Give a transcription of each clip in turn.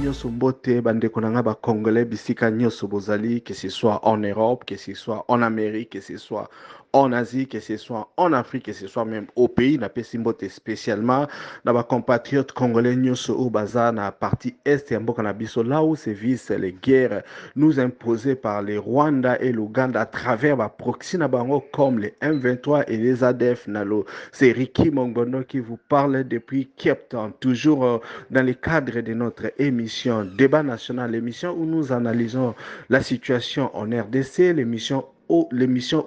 nyonso mbote bandeko na nga ba congolais bisika nyonso bozali, que ce soit en Europe, que ce soit en Amérique, que ce soit en Asie, que ce soit en Afrique, que ce soit même au pays na pesi mbote spécialement na ba compatriotes congolais nyonso au baza na partie est ya mboka na biso là où sévissent les guerres nous imposées par les Rwanda et l'Ouganda à travers ba proxy na bango comme les M23 et les ADF nalo. C'est Ricky Mongbono qui vous parle depuis Cape Town, toujours dans le cadre de notre émission Débat national, l'émission où nous analysons la situation en RDC, l'émission où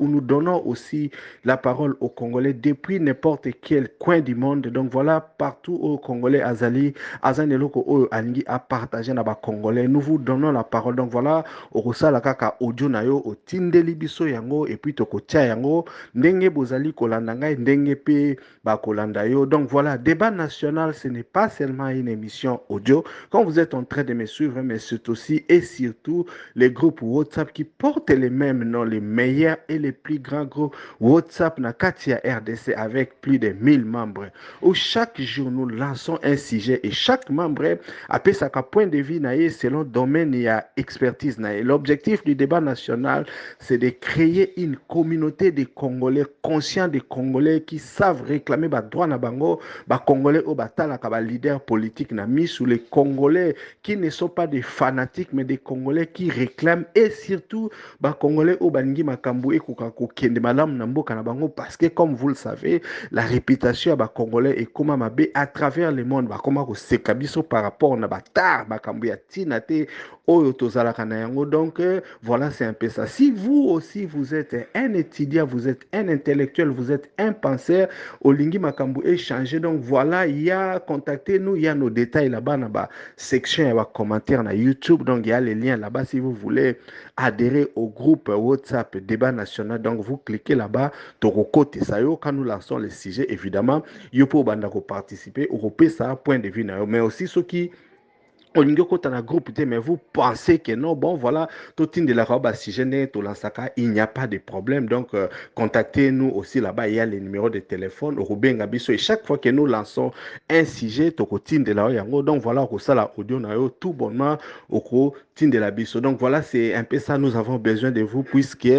nous donnons aussi la parole aux Congolais depuis n'importe quel coin du monde. Donc voilà, partout aux Congolais Azali, Azaneloko Alingi a partagé na ba Congolais. Nous vous donnons la parole. Donc voilà, au Rosala kaka audio na yo, au Tindeli biso yango, et puis toko tia yango, ndenge bozali kolanda ngai, ndenge pe ba kolanda yo. Donc voilà, débat national, ce n'est pas seulement une émission audio. Quand vous êtes en train de me suivre, mais c'est aussi et surtout les groupes WhatsApp qui portent les mêmes noms, les meilleurs et les plus grands groupes WhatsApp na Katia RDC avec plus de 1000 membres. Où chaque jour nous lançons un sujet et chaque membre a sa point de vue naïe selon domaine et expertise naïe. L'objectif du débat national, c'est de créer une communauté de Congolais conscients des Congolais qui savent réclamer ba droit na bango, ba Congolais au batala ka ba leader politique na mis sous les Congolais qui ne sont pas des fanatiques mais des Congolais qui réclament et surtout ba Congolais au bangi makambu et kokako kende malam na mboka na bango parce que comme vous le savez la réputation ba Congolais est comme mabe à travers le monde ba koma ko sekabiso par rapport na batar makambu ya tinate oyo tozalaka na yango. Donc voilà, c'est un peu ça. Si vous aussi vous êtes un étudiant, vous êtes un intellectuel, vous êtes un penseur, Olingi Makambu échanger. Donc voilà, il y a contactez-nous, il y a nos détails là-bas dans la section, il y a commentaires dans YouTube. Donc il y a les liens là-bas si vous voulez adhérer au groupe WhatsApp Débat National. Donc vous cliquez là-bas, Toroko Tesayo, quand nous lançons les sujets, évidemment, il faut participer, Europé, ça point de vue, mais aussi ceux qui olingi okota na groupe te mais vous pensez que non, bon voilà, totindela roba si je n'ai to lansaka, il n'y a pas de problème. Donc contactez-nous aussi là-bas, il y a les numéros de téléphone Rubenga biso et chaque fois que nous lançons un sujet tokotindela yango. Donc voilà, ko sala audio na yo tout bonnement oko tindela biso. Donc voilà, c'est un peu ça, nous avons besoin de vous puisque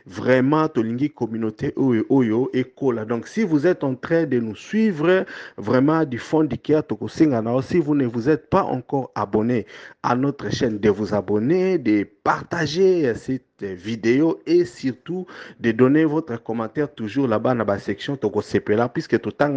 vraiment tolingi communauté oyo oyo ekola. Donc si vous êtes en train de nous suivre vraiment du fond du cœur tokosenga na, si vous ne vous êtes pas encore abonné à notre chaîne, de vous abonner, de partager cette vidéo et surtout de donner votre commentaire toujours là-bas dans la section Toko Sepela, puisque tout le temps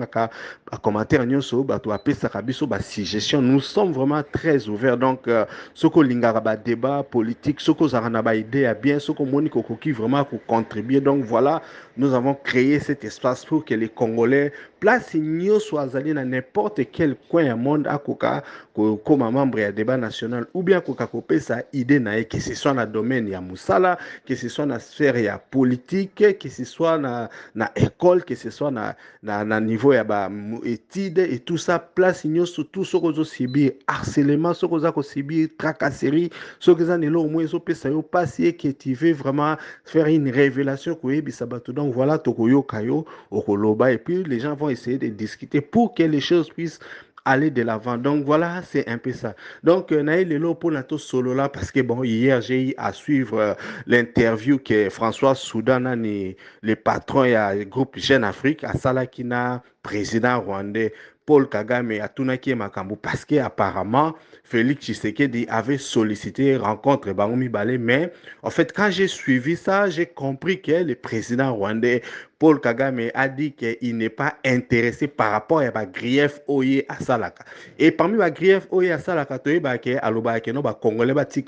commentaire nyonso bato apesa biso ba suggestion. Nous sommes vraiment très ouverts. Donc soko lingara ba débat politique, soko zarana ba idée à bien, soko moni kokoki vraiment pour contribuer. Donc voilà, nous avons créé cet espace pour que les Congolais place nyonso azali na n'importe quel coin du monde akoka comme membre ya débat national ou bien koka kopesa idée na que ce soit na domaine ya musala, que ce soit na sphère ya politique, que ce soit na école, que ce soit na niveau ya ba étude et tout ça, place nyonso tout ce qu'on subir harcèlement, ce qu'on a subir tracasserie, ce que ça ne au moins so pesa yo passer que tu veux vraiment faire une révélation ko yebisa bato. Donc voilà, tokoyo kayo okoloba et puis les gens vont essayer de discuter pour que les choses puissent aller de l'avant. Donc voilà, c'est un peu ça. Donc Naïl Lelo pour notre solo là parce que bon, hier j'ai eu à suivre l'interview que François Soudana, le patron et groupe Jeune Afrique à Salakina, président rwandais Paul Kagame à Tunaki Makambu parce que apparemment Félix Tshisekedi avait sollicité rencontre Bangomi Balé, mais en fait quand j'ai suivi ça, j'ai compris que le président rwandais Paul Kagame a dit qu'il n'est pas intéressé par rapport à la grief Oye à Salaka. Et parmi les grief Oye à Salaka, il y a des Congolais qui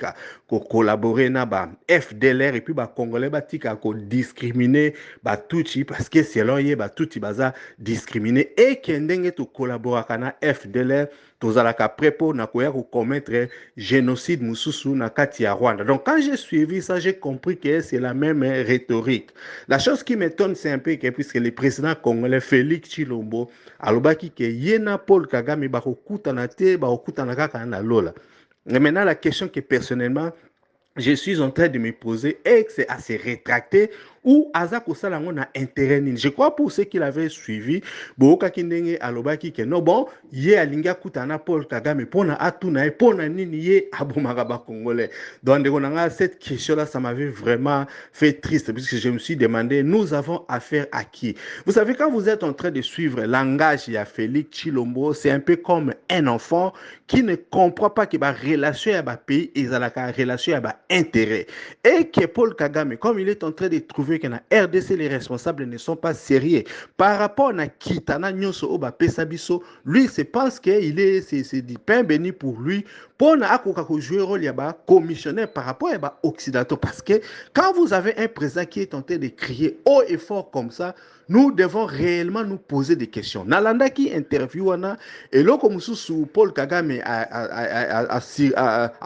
collaborer na ba FDLR et puis ba Congolais qui discriminer ba Tutsi parce que selon eux ba Tutsi baza discriminer et kendenge to collaborer kana FDLR tozalaka prépo na koya ko commettre génocide mususu na kati ya Rwanda. Donc quand j'ai suivi ça, j'ai compris que c'est la même rhétorique. La chose qui m'étonne, c'est un peu que puisque le président congolais Félix Tshilombo alobaki que yena Paul Kagame bakokutana te bakokutana kaka na lola. Mais maintenant la question que personnellement je suis en train de me poser et c'est à se rétracter ou aza kosala ngo na intérêt nini. Je crois pour ceux qui l'avaient suivi, boka kindenge alobaki ke no bon, ye alingi akutana Paul Kagame pona atuna pona nini ye abomaka ba Congolais. Donc cette question là ça m'avait vraiment fait triste puisque je me suis demandé nous avons affaire à qui. Vous savez quand vous êtes en train de suivre le langage de Félix Tshilombo, c'est un peu comme un enfant qui ne comprend pas que la relation avec le pays est la relation avec l'intérêt. Et que Paul Kagame, comme il est en train de trouver que la RDC, les responsables ne sont pas sérieux par rapport à Kitana Nyoso Oba Pesabiso, lui, c'est parce qu'il c'est du pain béni pour lui. Pour jouer le rôle commissionnaire par rapport à Occidentaux. Parce que quand vous avez un président qui est en train de crier haut et fort comme ça, nous devons réellement nous poser des questions. Nalanda qui interview et là comme sous Paul Kagame a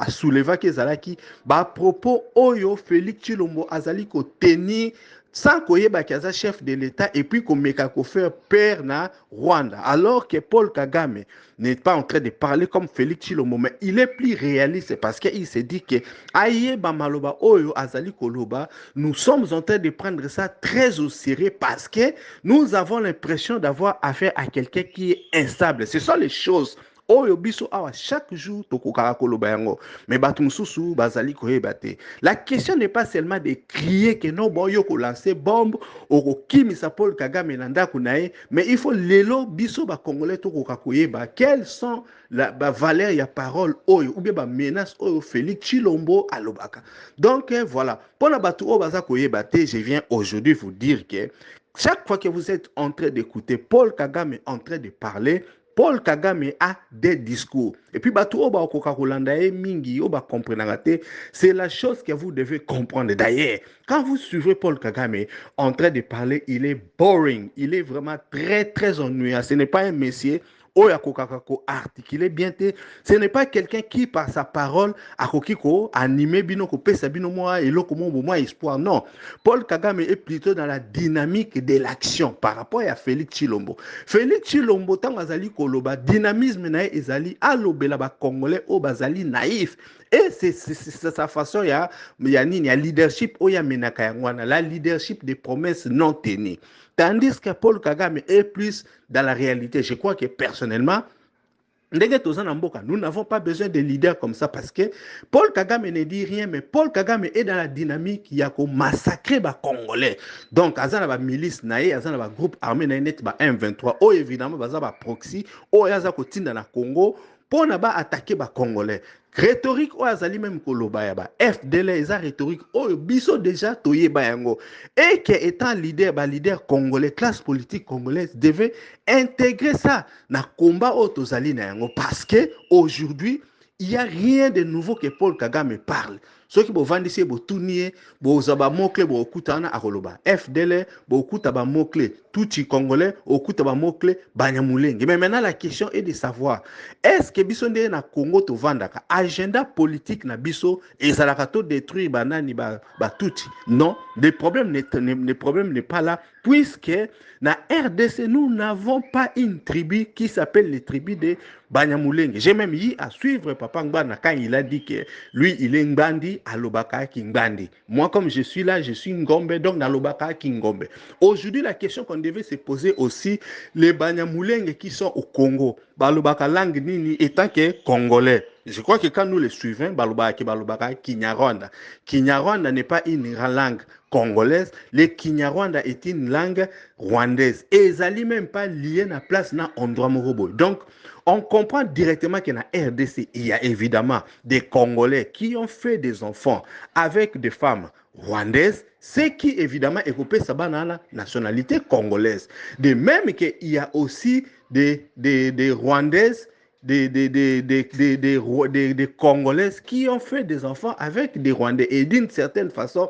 soulevé que zalaki ba propos oyo Félix Tshilombo azali ko tenir sans koyeba kaza chef de l'État et puis qu'on meka ko faire peur na Rwanda alors que Paul Kagame n'est pas en train de parler comme Félix Tshilombo mais il est plus réaliste parce qu'il se dit que ayeba maloba oyo azali koloba nous sommes en train de prendre ça très au sérieux parce que nous avons l'impression d'avoir affaire à quelqu'un qui est instable. Ce sont les choses oyo biso awa chaque jour tokokaka koloba yango mais bato mosusu bazali koyeba te. La question n'est pas seulement de crier que non bon yo ko lancer bombe okokimisa Paul Kagame na ndako na ye mais il faut lelo biso ba congolais tokoka koyeba quelles sont la valeur ya parole oyo ou bien ba menace oyo Félix Tshilombo alobaka. Donc voilà, pour la bato oyo baza koyeba te, je viens aujourd'hui vous dire que chaque fois que vous êtes en train d'écouter Paul Kagame en train de parler, Paul Kagame a des discours. Et puis, c'est la chose que vous devez comprendre. D'ailleurs, quand vous suivez Paul Kagame en train de parler, il est boring. Il est vraiment très, très ennuyant. Ce n'est pas un monsieur articulé bien. Ce n'est pas quelqu'un qui, par sa parole, a animé bino ko pesa bino moi et moi espoir. Non. Paul Kagame est plutôt dans la dynamique de l'action par rapport à Félix Tshilombo. Félix Tshilombo, tant azali koloba, dynamisme na ezali alobela ba Congolais o bazali naïf. Et c'est sa façon, il y a leadership, la leadership des promesses non tenues. Tandis que Paul Kagame est plus dans la réalité. Je crois que personnellement, nous n'avons pas besoin de leaders comme ça parce que Paul Kagame ne dit rien, mais Paul Kagame est dans la dynamique qui a massacré les Congolais. Donc, il y a milice, il y a un groupe armé, il y a un M23, ou évidemment, il y a un proxy, ou il y a un dans le Congo, pour attaquer les Congolais. Rhétorique ou azali même koloba ya ba FDL eza rhétorique o biso déjà toyeba yango et que étant leader congolais classe politique congolaise devait intégrer ça na combat o tozali na yango parce que aujourd'hui il n'y a rien de nouveau que Paul Kagame parle. Ceux qui vendissent botounie bozaba mokle bokutana akoloba FDL bokutaba mokle touti congolais okutaba mokle banyamulenge. Mais maintenant la question est de savoir est-ce que biso ndé na Congo to vandaka agenda politique na biso ezalaka to détruire banani ba touti. Non, le problème n'est pas là puisque na RDC nous n'avons pas une tribu qui s'appelle les tribus de Banyamulenge. J'ai même eu à suivre Papa Ngbana quand il a dit que lui il est Ngbandi à Lobaka Kingbandi. Moi comme je suis là, je suis Ngombe donc dans Lobaka Kingombe. Aujourd'hui la question qu'on devait se poser aussi, les Banyamulenge qui sont au Congo, Balobaka langue nini étant que Congolais. Je crois que quand nous les suivons, Balobaka Kinyarwanda. Kinyarwanda n'est pas une langue congolaise, le Kinyarwanda est une langue rwandaise. Et ils n'allaient même pas lier la place dans Ondra Morobo. Donc, on comprend directement que dans la RDC, il y a évidemment des Congolais qui ont fait des enfants avec des femmes rwandaises, ce qui évidemment est coupé ça dans la nationalité congolaise. De même qu'il y a aussi des Rwandaises, des Congolaises qui ont fait des enfants avec des Rwandais. Et d'une certaine façon,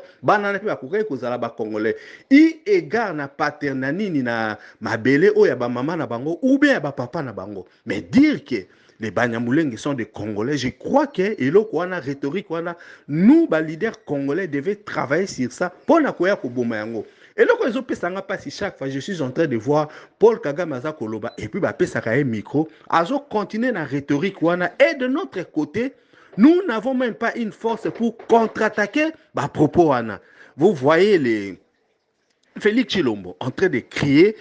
Congolais. I égard na paternani ni na mabele o ya ba maman na bango ou bien ya ba papa na bango. Mais dire que les Banyamulenge sont des Congolais, je crois que et là quoi rhétorique nous les leaders congolais devaient travailler sur ça pour na koya ko boma yango. Et là, quand ils pas si chaque fois, je suis en train de voir Paul Kagame Aza Koloba et puis un micro, Azo continue la rhétorique. Et de notre côté, nous n'avons même pas une force pour contre-attaquer propos. Vous voyez Félix Chilombo en train de crier,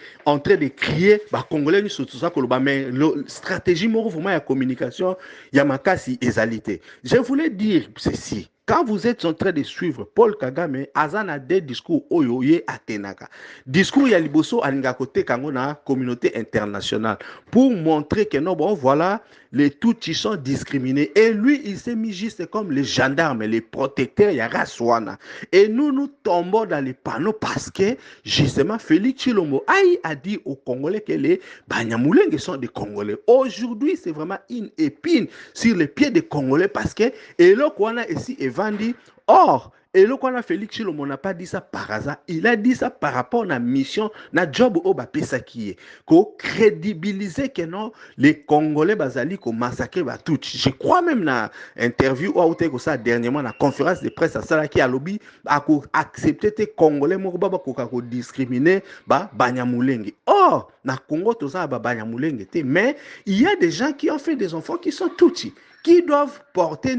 bah Congolais ni surtout ça mais stratégie moro vraiment la communication, il y a makasi ezalité. Je voulais dire ceci. Quand vous êtes en train de suivre Paul Kagame, Azana des discours oyoye atenaka. Discours ya liboso alinga kote kango na communauté internationale pour montrer que non bon voilà les Tutsis sont discriminés et lui il s'est mis juste comme les gendarmes, les protecteurs ya raswana. Et nous tombons dans les panneaux parce que justement Félix Chilombo a dit aux Congolais que les Banyamulenge sont des Congolais. Aujourd'hui c'est vraiment une épine sur les pieds des Congolais parce que et là qu'on a ici Evandi or et là qu'on a Félix Chilombo n'a pas dit ça par hasard, il a dit ça par rapport à la mission, na job au bapesa qui est ko crédibiliser que non les Congolais bazali ko massacrer ba tout. Je crois même na interview ou que ça dernièrement na conférence de presse à ça qui a lobby a accepter les Congolais mo ba ko discriminer ba Banyamulenge. Or na Congo tout ça ba Banyamulenge mais il y a des gens qui ont fait des enfants qui sont Tutsis qui doivent porter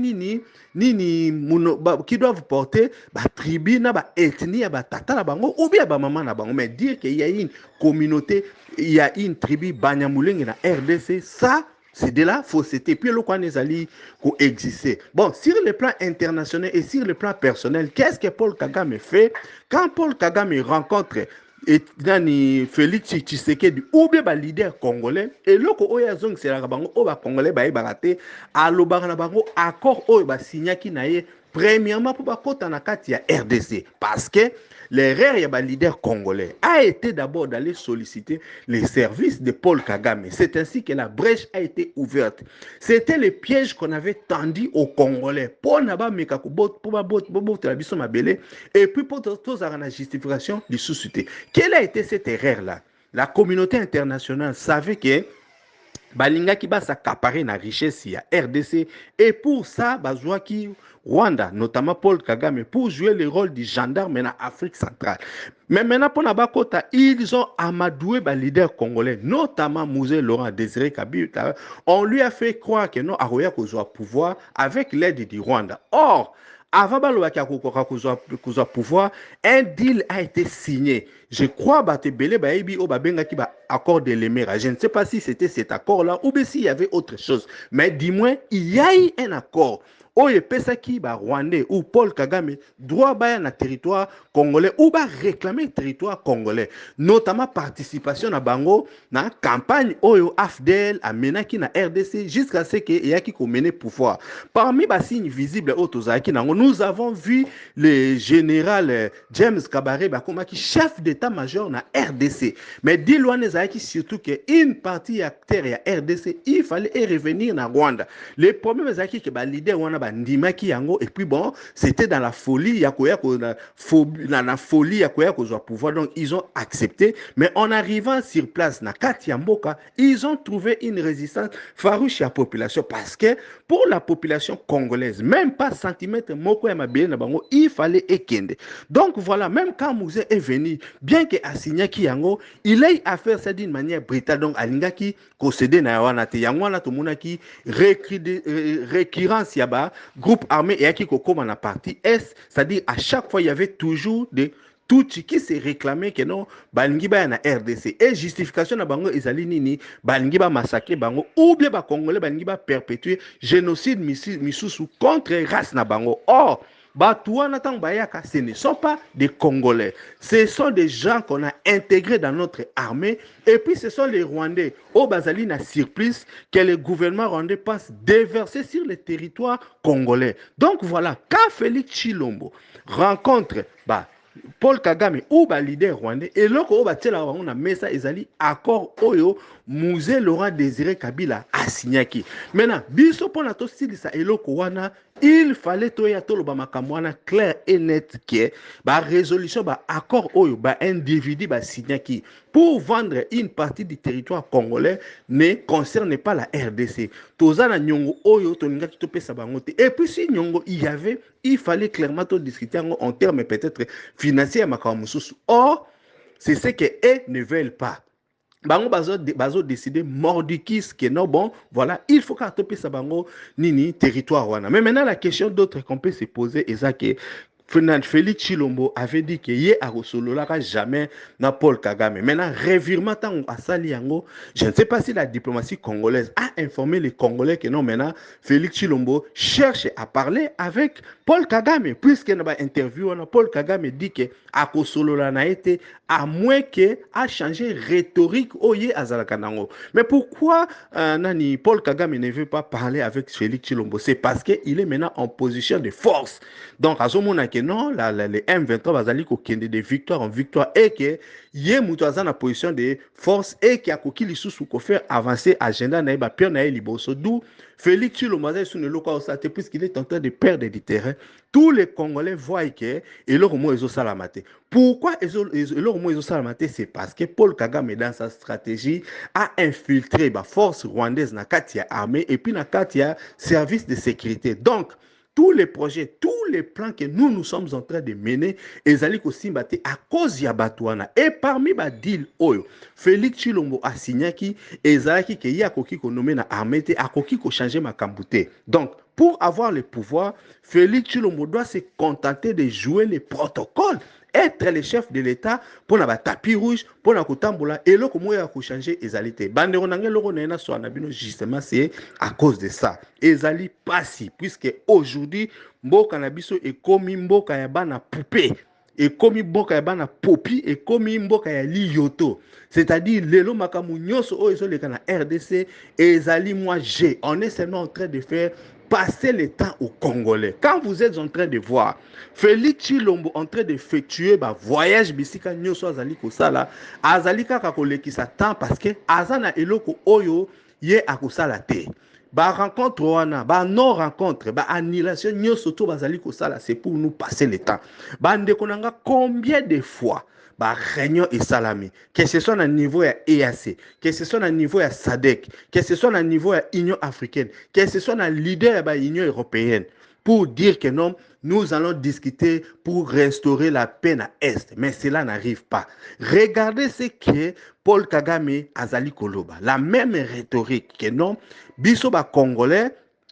qui doivent porter ba tribu na ba ethnie ba tata na bango ou bien ba maman na bango mais dire qu'il y a une communauté il y a une tribu Banyamulenge na RDC ça c'est de la fausseté. Puis le quoi les alliés coexister. Bon, sur le plan international et sur le plan personnel, qu'est-ce que Paul Kagame fait quand Paul Kagame rencontre et nani Félix Tshisekedi ou bien ba leader congolais et loko oya zong c'est la bango o ba congolais ba barate alobaka na bango accord o ba signaki na ye premièrement pour ba kota na kati ya RDC parce que l'erreur ya ba leader congolais a été d'abord d'aller solliciter les services de Paul Kagame. C'est ainsi que la brèche a été ouverte. C'était le piège qu'on avait tendu aux Congolais pour naba meka ko bot pour ba bot la biso mabele et puis pour tous la justification du sous-suité. Quelle a été cette erreur-là? La communauté internationale savait que balinga qui va s'accaparer na richesse ya RDC et pour ça bazwa ki Rwanda notamment Paul Kagame pour jouer le rôle du gendarme en Afrique centrale. Mais maintenant pour Nabakota ils ont amadoué ba leader congolais notamment Mouzé Laurent Désiré Kabila. On lui a fait croire que non aroya kozwa pouvoir avec l'aide du Rwanda. Or avant de pouvoir, un deal a été signé. Je crois que accord de l'Émera. Je ne sais pas si c'était cet accord-là ou bien s'il y avait autre chose. Mais dis-moi, il y a eu un accord. Oye Pesaki ba Rwandais ou Paul Kagame droit ba na territoire congolais ou ba réclamer territoire congolais notamment participation na bango na campagne oyo AFDL amenaki na RDC jusqu'à ce que yaki ko mener pouvoir parmi ba signes visibles autozaki nango nous avons vu le général James Kabaré ba komaki chef d'état-major na RDC mais dilwane zaki surtout que une partie acteur ya RDC il fallait revenir na Rwanda les problèmes zaki que ba leader wana ndimaki yango et puis bon c'était dans la folie ya koya ko na folie ya koya ko zo pouvoir donc ils ont accepté mais en arrivant sur place na kati ya mboka ils ont trouvé une résistance farouche à la population parce que pour la population congolaise même pas centimètre moko ya mabele na bango il fallait ekende donc voilà même quand Mouzé est venu bien que asignaki yango il a fait ça d'une manière brutale donc alingaki ko céder na wana te yango wana to monaki récurrence yaba groupe armé et qui comme en partie Est, c'est-à-dire à chaque fois il y avait toujours des tout qui se réclamait que non balingi ba na RDC et justification na bango ezali nini balingi ba massacrer bango ou bien ba congolais balingi ba perpétuer génocide misusu contre race na bango or ce ne sont pas des Congolais. Ce sont des gens qu'on a intégrés dans notre armée. Et puis, ce sont les Rwandais, au Bazali, na surprise, que le gouvernement rwandais pense déverser sur le territoire congolais. Donc, voilà, quand Félix Chilombo rencontre Paul Kagame ou ba leader rwandais et loko ba tela on a mesa ezali accord oyo Mouzé Laurent Désiré Kabila a signé qui maintenant biso pona to silisa eloko wana il fallait toya tolo ba makambo wana clair et net que ba résolution ba accord oyo ba individu ba signé qui pour vendre une partie du territoire congolais ne concerne pas la RDC tozana nyongo oyo toninga to pesa bango te et puis si nyongo il fallait clairement discuter en termes peut-être financiers à Makamususu. Or, c'est ce qu'eux ne veulent pas. Bango bazo décider mordikis que non bon voilà il faut qu'à topé sa bango nini territoire wana mais maintenant la question d'autre qu'on peut se poser est ça que Félix Chilombo avait dit que yé a resololaka jamais na Paul Kagame. Maintenant, revirement à Saliango, je ne sais pas si la diplomatie congolaise a informé les Congolais que non, maintenant, Félix Chilombo cherche à parler avec Paul Kagame. Puisque dans l'interview, Paul Kagame dit que a Kosolola na été à moins que a changé rhétorique au yé azalakanango. Mais pourquoi nani Paul Kagame ne veut pas parler avec Félix Chilombo? C'est parce qu'il est maintenant en position de force. Donc, à ce moment-là, non, les M23 bazali ko kende de victoire en victoire et que yé mutuaza na position de force et que akoki lisusu ko faire avancer agenda na ba pire na liboso d'où Félix Chilombo sur le local osate puisqu'il est en train de perdre du terrain. Tous les Congolais voient que et leur mot ezo salamate. Pourquoi leur mot ezo salamate? C'est parce que Paul Kagame dans sa stratégie a infiltré ba force rwandaise na katia armée et puis na katia service de sécurité. Donc tous les projets, tous les plans que nous sommes en train de mener, ezali ko simbate à cause ya batouana. Et parmi ba deal oyo, Félix Chilombo a signé qui ezalaki ke ya koki ko nommé na armée te akoki ko changer makambute. Donc pour avoir le pouvoir, Félix Chilombo doit se contenter de jouer les protocoles, être le chef de l'État pour na tapis rouge, pour na kotambola et le komo ya ko changer ezalité. Bandero nangé loko na so na bino justement c'est à cause de ça. Ezali pasi puisque aujourd'hui mboka na biso ekomi mboka ya bana poupée. Ekomi mboka ya bana popi, ekomi mboka ya liyoto. C'est-à-dire lelo makamu nyonso o ezoleka na RDC ezali moi j'ai. On est seulement en train de faire passer le temps aux Congolais. Quand vous êtes en train de voir Félix Chilombo en train d'effectuer un voyage bisika nyoso azali kosala, azali kaka kolekisa temps parce que azana eloko oyo ye akosala te. Ba rencontre wana, ba non rencontre, ba annulation nyoso to bazali kosala, c'est pour nous passer le temps. Ba ndeko nanga combien de fois ba réunion et salami, que ce soit au niveau ya EAC, que ce soit au niveau ya SADC, que ce soit au niveau ya Union africaine, que ce soit na leader ya Union européenne, pour dire que non, nous allons discuter pour restaurer la paix à Est. Mais cela n'arrive pas. Regardez ce que Paul Kagame azali koloba. La même rhétorique que non, biso ba Congolais,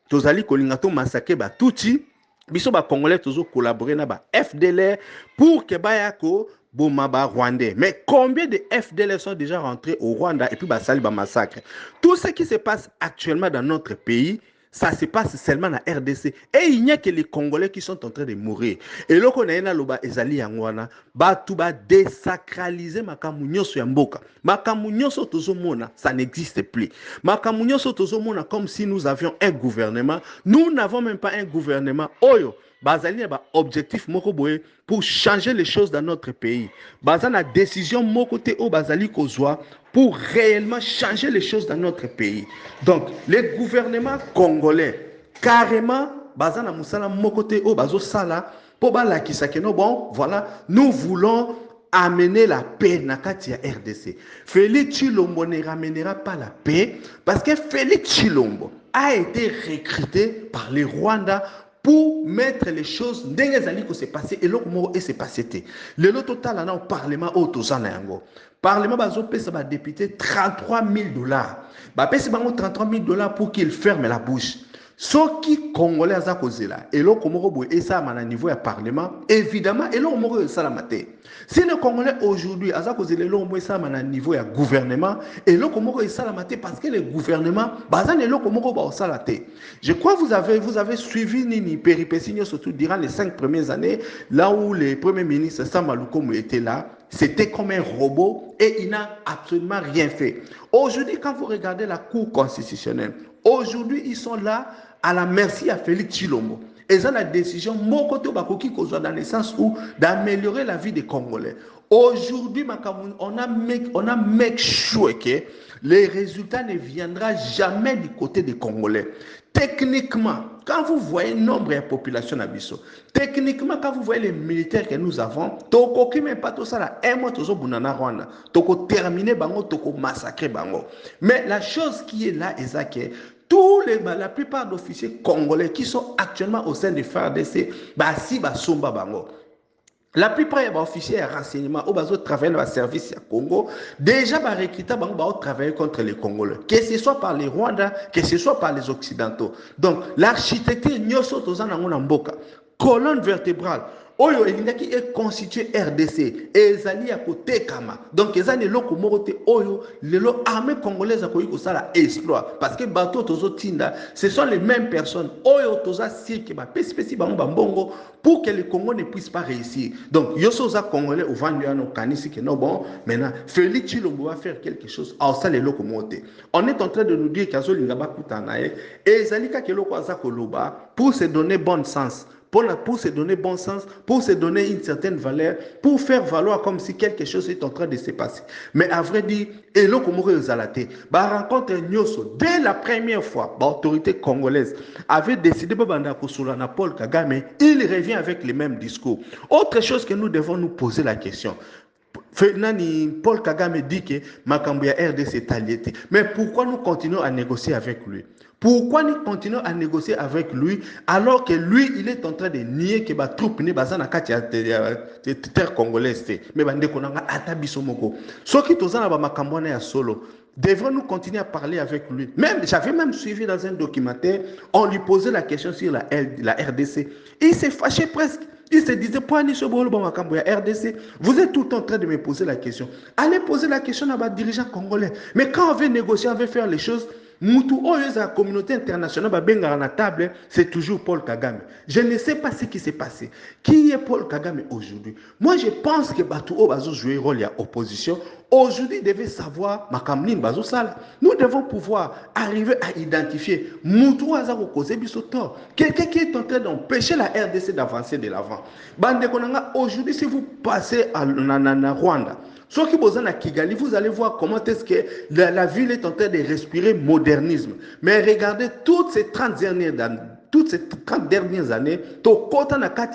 tozali kolingato massacre ba tuti, biso ba Congolais tozo collaborer na ba FDLR pour que bayako Bomaba Rwandais. Mais combien de FDLR sont déjà rentrés au Rwanda et puis Basali ba massacre? Tout ce qui se passe actuellement dans notre pays, ça se passe seulement na RDC. Et il n'y a que les Congolais qui sont en train de mourir. Et là, on a un loba ezali yangwana, ba désacraliser makamu nyoso ya mboka. Makamu nyoso tozomona, ça n'existe plus. Makamu nyoso tozomona comme si nous avions un gouvernement. Nous n'avons même pas un gouvernement. Oyo. Bazali a objectif moko boye pour changer les choses dans notre pays. Bazana décision moko te o bazali kozwa pour réellement changer les choses dans notre pays. Donc, les gouvernements congolais, carrément, bazana musala moko te o bazo sala pour balakisa que no bon, voilà, nous voulons amener la paix na kati ya RDC. Félix Chilombo ne ramènera pas la paix parce que Félix Chilombo a été recruté par les Rwandais pour mettre les choses ndenge zali ko se passer et l'autre mot et se passer. Le lot total là au parlement au tozana yango. Parlement bazo pesa ba député $33,000. Ba pesa bango $33,000 pour qu'il ferme la bouche. Ce qui Congolais a kozela et l'autre mot boy et ça à niveau ya parlement évidemment et l'autre mot ça la maté. Si le Congolais aujourd'hui a kozela l'autre mot ça à niveau ya gouvernement et l'autre mot ça la maté parce que le gouvernement bazan et l'autre mot ba ça la té. Je crois que vous avez suivi Nini péripéties surtout durant les 5 premières années là où le premier ministre Sama Lukomo était là. C'était comme un robot et il n'a absolument rien fait. Aujourd'hui, quand vous regardez la Cour constitutionnelle, aujourd'hui, ils sont là à la merci à Félix Chilombo. Et ça, la décision, dans le sens où d'améliorer la vie des Congolais. Aujourd'hui, on a make sure que les résultats ne viendront jamais du côté des Congolais. Techniquement, quand vous voyez le nombre de population à Bisso, techniquement, quand vous voyez les militaires que nous avons, toko qui même pas tout ça là, un mois tozo bunana Rwanda, toko terminer bango, toko massacrer bango. Mais la chose qui est là, est que la plupart d'officiers congolais qui sont actuellement au sein des FARDC, si somba bango. La plupart des officiers de renseignement qui travaillent dans le service du Congo, déjà recrutés pour travailler contre les Congolais, que ce soit par les Rwandais, que ce soit par les Occidentaux. Donc, l'architecture, colonne vertébrale, oyo elingaki est constitué RDC ezali ya kotekama donc ezali eloko moko te oyo lelo armée congolaise akoki kosala exploit parce que bato tozotinda ce sont les mêmes personnes oyo toza sirke bapesipesi bango bambongo pour que le Congo ne puisse pas réussir donc yo so oza congolais ovandi wana okanisi ke non bon maintenant Félix Tshilombo va faire quelque chose aosala eloko moko te on est en train de nous dire kazolinga bakutana ye ezali kaka eloko aza koloba pour se donner bon sens pour se donner bon sens, pour se donner une certaine valeur, pour faire valoir comme si quelque chose est en train de se passer. Mais à vrai dire, et là, comme vous avez rencontre Nyoso, dès la première fois, l'autorité congolaise avait décidé de Paul Kagame, il revient avec les mêmes discours. Autre chose que nous devons nous poser la question. Paul Kagame dit que Makambouya RDC est allié. Mais pourquoi nous continuons à négocier avec lui? Pourquoi nous continuons à négocier avec lui alors que lui, il est en train de nier que les troupes ne sont pas terre congolaise. Mais bande konanga atabiso moko. Ce qui tozana ba makambwana ya solo. Devons-nous continuer à parler avec lui? J'avais même suivi dans un documentaire, on lui posait la question sur la RDC. Il s'est fâché presque. Il se disait, RDC, vous êtes tout le temps en train de me poser la question. Allez poser la question à vos dirigeants congolais. Mais quand on veut négocier, on veut faire les choses, la communauté internationale, la table, c'est toujours Paul Kagame. Je ne sais pas ce qui s'est passé. Qui est Paul Kagame aujourd'hui? Moi, je pense que Batouo va jouer un rôle d'opposition. Aujourd'hui, devait savoir Makamlin Bazosala. Nous devons pouvoir arriver à identifier Moutou Azako Kose Bisotor. Quelqu'un qui est en train d'empêcher la RDC d'avancer de l'avant. Bande Konanga, aujourd'hui, si vous passez à Rwanda, ceux qui sont à Kigali, vous allez voir comment est-ce que la ville est en train de respirer modernisme. Mais regardez toutes ces 30 dernières années,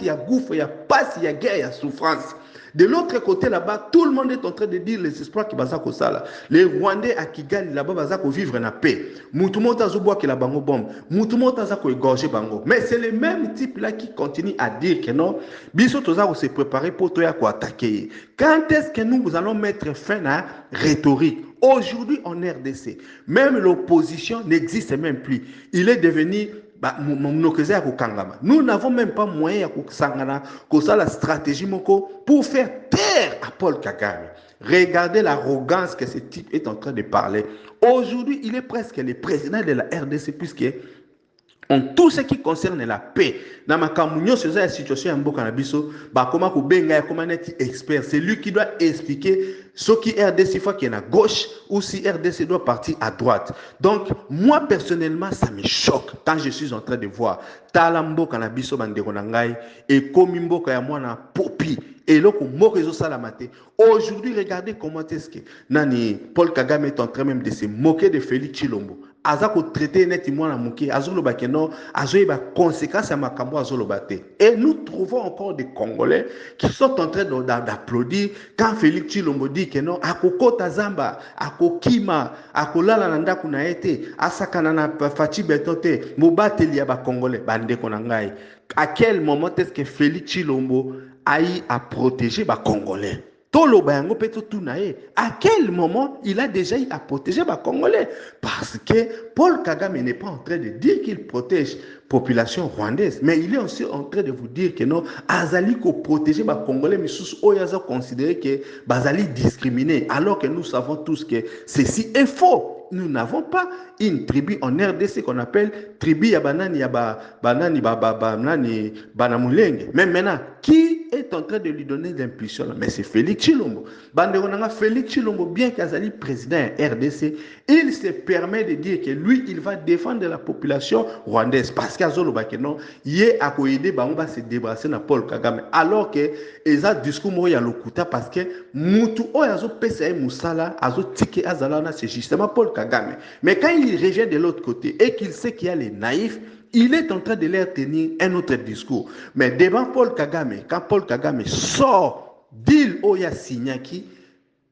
il y a gouffre, il y a passe, il y a guerre, il y a souffrance. De l'autre côté là-bas, tout le monde est en train de dire les espoirs qui basent au sala. Les Rwandais à Kigali là-bas basent vivre en paix. Moutoumota zoboa qui la bango bombe. Moutoumota zako égorger bango. Mais c'est les mêmes types là qui continuent à dire que non, biso toza se préparer pour toi à attaquer. Quand est-ce que nous allons mettre fin à la rhétorique? Aujourd'hui en RDC, même l'opposition n'existe même plus. Il est devenu nous n'avons même pas moyen de la stratégie pour faire taire à Paul Kagame. Regardez l'arrogance que ce type est en train de parler. Aujourd'hui, il est presque le président de la RDC puisque en tout ce qui concerne la paix, dans ma camunio sur la situation en Bokanabiso, comment expert, c'est lui qui doit expliquer ce qui RDC fois qui est à gauche ou si RDC doit partir à droite. Donc, moi personnellement, ça me choque quand je suis en train de voir Talambo Kanabiso Banderonangai et Komimbo Kayamwana Popi. Et là, aujourd'hui, regardez comment est-ce que Paul Kagame est en train même de se moquer de Félix Tshilombo. Azako traité netimon na muki azolo bakeno azoye ba conséquences à makambo azolo baté et nous trouvons encore des Congolais qui sont en train d'applaudir quand Félix Tshilombo dit que non akokota zamba akokima akolala na ndaku na été asakana na fachi betote mobateli ya ba Congolais bande konangai. À quel moment est-ce que Félix Tshilombo a eu à protéger les Congolais? À quel moment il a déjà eu à protéger les Congolais? Parce que Paul Kagame n'est pas en train de dire qu'il protège la population rwandaise, mais il est aussi en train de vous dire que non, Azali ko protéger les Congolais, mais sous Oyaza considéré que Bazali discriminé, alors que nous savons tous que ceci est faux. Nous n'avons pas une tribu en RDC qu'on appelle tribu Yabanani Yabanani Banamulenge. Mais maintenant, qui est en train de lui donner l'impulsion? Mais c'est Félix Tshilombo. Félix Tshilombo, bien qu'Azali président RDC, il se permet de dire que lui, il va défendre la population rwandaise. Parce qu'Azolo Bakeno, il est à aider Bamba se débarrasser de Paul Kagame. Alors que, ils ont discours moya lokuta parce que Moutou Oyazo PCA Moussala, Azo Tike Azalana, c'est justement Paul Kagame. Mais quand il revient de l'autre côté et qu'il sait qu'il y a les naïfs, il est en train de leur tenir un autre discours. Mais devant Paul Kagame, quand Paul Kagame sort d'île Oya Signaki,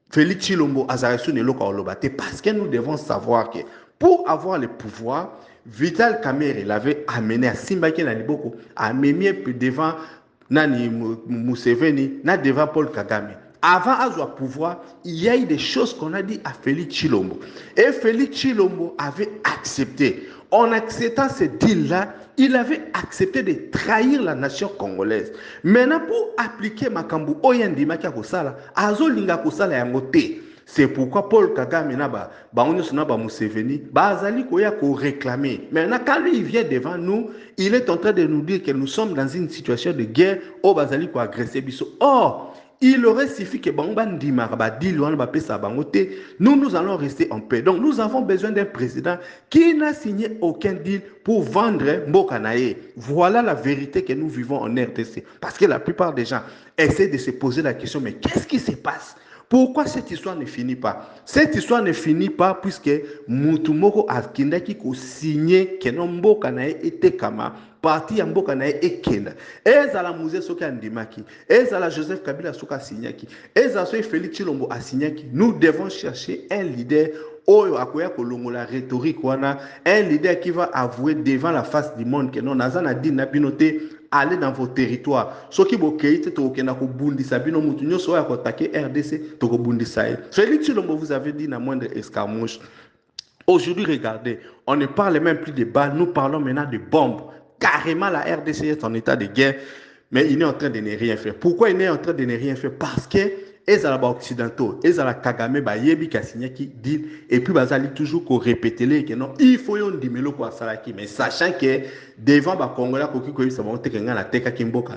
Félix Tshilombo Azarasu Neloka Olobate, parce que nous devons savoir que pour avoir le pouvoir, Vital Kamerhe l'avait amené à Simbaki Naliboko, amené devant Nani Museveni, devant Paul Kagame. Avant avoir pouvoir, il y a eu des choses qu'on a dit à Félix Tshilombo. Et Félix Tshilombo avait accepté. En acceptant ce deal-là, il avait accepté de trahir la nation congolaise. Maintenant, pour appliquer Makambu Oyandima Kosala, Azolinga Kosala Yangote. C'est pourquoi Paul Kagame naba Museveni bazali koya ko réclamer. Maintenant quand lui il vient devant nous, il est en train de nous dire que nous sommes dans une situation de guerre au bazali ko agresser biso. Or, il aurait suffi que Bangba Ndimara ba deal wana ba pesa bangote, nous allons rester en paix. Donc nous avons besoin d'un président qui n'a signé aucun deal pour vendre Mboka Naye. Voilà la vérité que nous vivons en RDC. Parce que la plupart des gens essaient de se poser la question, mais qu'est-ce qui se passe? Pourquoi cette histoire ne finit pas? Cette histoire ne finit pas puisque Moutoumoko a signé que Mboka Naye était kama parti ya Mboka Naye ekenda. Ezala Mouzé Soka Ndimaki, ezala Joseph Kabila Soka signaki, ezala Félix Tshilombo a signaki. Nous devons chercher un leader oyo akoya kolongola rhétorique wana, un leader qui va avouer devant la face du monde que non nazana dit na binote aller dans vos territoires. Ce qui est to okena ko bundisa bino mutu nyoso ya ko attaquer RDC to ko bundisa. Félix Tshilombo vous avez dit na moindre escarmouche. Aujourd'hui, regardez, on ne parle même plus de balles, nous parlons maintenant de bombes. Carrément, la RDC est en état de guerre, mais il est en train de ne rien faire. Pourquoi il est en train de ne rien faire? Parce que les occidentaux, les Kagame, Yebi Kassigné qui dit, et puis Bazali toujours qu'on répète les que non, il faut yon dimelo kwa salaki, mais sachant que devant ba Congolais,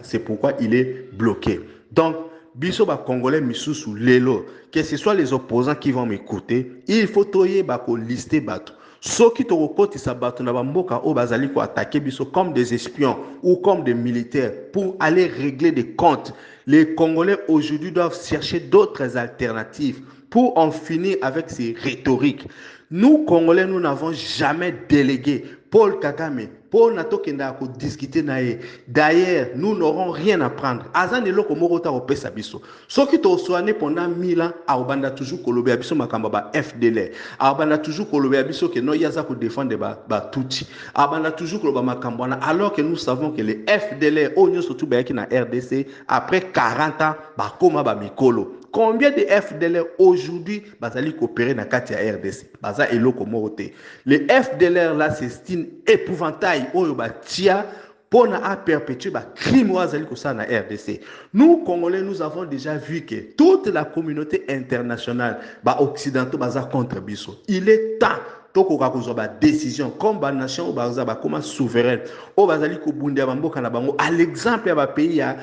c'est pourquoi il est bloqué. Donc, biso ba Congolais misusu lelo, que ce soit les opposants qui vont m'écouter, il faut toyer ba ko lister bateau. Ceux qui te recrutent, ils s'abattent dans Mboka au Bazali pour attaquer biso comme des espions ou comme des militaires pour aller régler des comptes. Les Congolais aujourd'hui doivent chercher d'autres alternatives pour en finir avec ces rhétoriques. Nous, Congolais, nous n'avons jamais délégué Paul Kagame, Paul Nato Kenda ko discuter nae. D'ailleurs, nous n'aurons rien à prendre. Azan elo ko morota au pesa biso. Ceux qui t'ont soigné pendant 1000 ans, Aobanda toujours kolobé abiso makamba ba FDL. Aobanda toujours kolobé abiso que no yaza ko défendre ba touti. Aobanda toujours koloba makambwana alors que nous savons que les FDL onyo surtout ba ki na RDC après 40 ans ba koma ba mikolo. Combien de FDLR aujourd'hui bazali coopérer dans Katia RDC? Baza eloko moroté. Les FDLR là c'est une épouvantail oyo ba tia pour à perpétuer ba crime wazali ko ça na RDC. Nous Congolais nous avons déjà vu que toute la communauté internationale ba occidentaux baza contre biso. Il est temps tokoka kozwa décision comme ba nation ou baza ba comme souveraine o bazali ko bundia bamboka na bango à l'exemple ya ba pays ya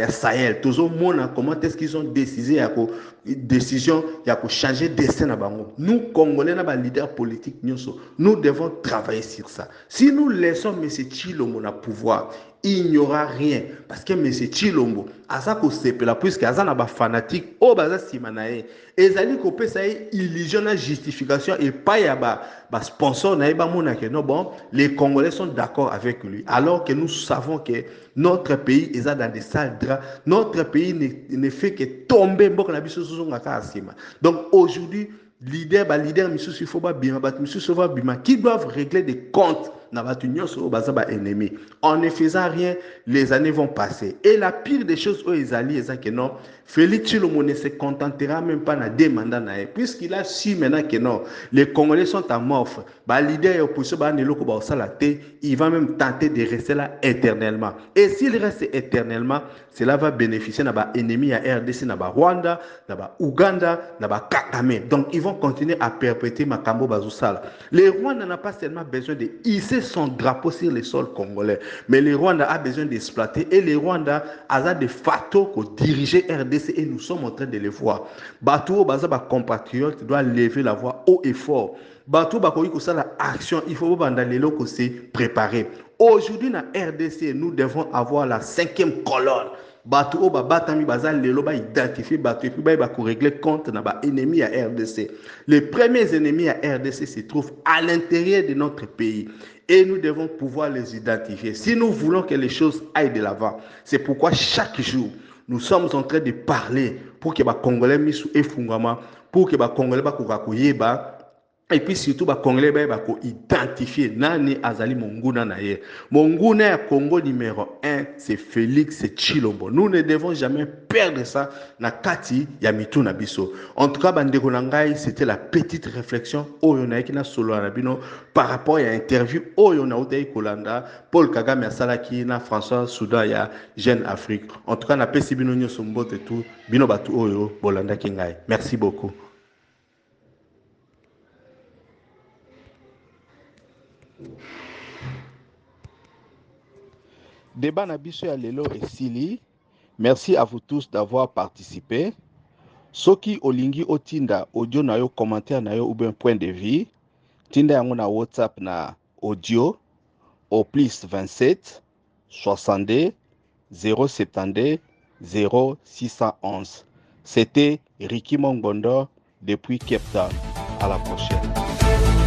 Sahel tozo mona comment est-ce qu'ils ont décidé ya ko décision ya ko changer destin na bango. Nous Congolais na ba leader politique nyonso nous devons travailler sur ça. Si nous laissons M. Tshilombo na pouvoir, il n'y aura rien parce que M. Tshilombo asa ko sepela puisque asa na ba fanatique o baza simanae ezali ko pesa illusion na justification et pas ya ba sponsor na ba mona que non bon les Congolais sont d'accord avec lui alors que nous savons que notre pays est dans des sales draps, notre pays ne fait que tomber mbok na biso zunga ka asima. Donc aujourd'hui leader misusu faut ba bima bat misusu va bima qui doivent régler des comptes na batu nyonso baza ba ennemi. En ne faisant rien, les années vont passer. Et la pire des choses aux Ezali est que non, Félix Tshilombo ne se contentera même pas na deux mandats nae puisqu'il a su maintenant que non, les Congolais sont amorphes. Ba leader et opposition ba neloko ba osala te, il va même tenter de rester là éternellement. Et s'il reste éternellement, cela va bénéficier na ba ennemi à RDC, na ba Rwanda, na ba Ouganda, na ba Kagame. Donc ils vont continuer à perpétuer Makambo Bazusala. Les Rwandais n'ont pas seulement besoin de hisser son drapeau sur le sol congolais, mais les Rwandais a besoin d'exploiter et les Rwandais a des facteurs pour diriger RDC et nous sommes en train de les voir. Batou Baza ba compatriote doit lever la voix haut et fort. Batou Bakoyi ko ça la action, il faut bandalelo ko se préparer. Aujourd'hui na RDC, nous devons avoir la 5e colonne. Batou ba batami baza lelo ba identifier batou et puis ba ko régler compte na ba ennemi à RDC. Les premiers ennemis à RDC se trouvent à l'intérieur de notre pays et nous devons pouvoir les identifier si nous voulons que les choses aillent de l'avant. C'est pourquoi chaque jour nous sommes en train de parler pour que ba Congolais misu efungama, pour que ba Congolais ba koyeba Et puis surtout, les Congolais vont identifier nani azali monguna na ye. Monguna ya Congo numéro 1, c'est Félix Tshilombo. Nous ne devons jamais perdre ça na kati ya mitu na biso. En tout cas, bandeko na ngai, c'était la petite réflexion oyo na yeki na solo na bino par rapport à interview oyo na utei kolanda Paul Kagame asalaki na François Soudan ya Jeune Afrique. En tout cas, na pesi bino nyoso mbote tout bino batu oyo bolanda ki ngai. Merci beaucoup. Débat na biso ya lelo esili. Merci à vous tous d'avoir participé. Soki olingi otinda audio na yo, commentaire na yo ou bien point de vue, tinda yango na WhatsApp na audio au plus 27 62 072 0611. C'était Ricky Mongbondo depuis Cape Town. À la prochaine.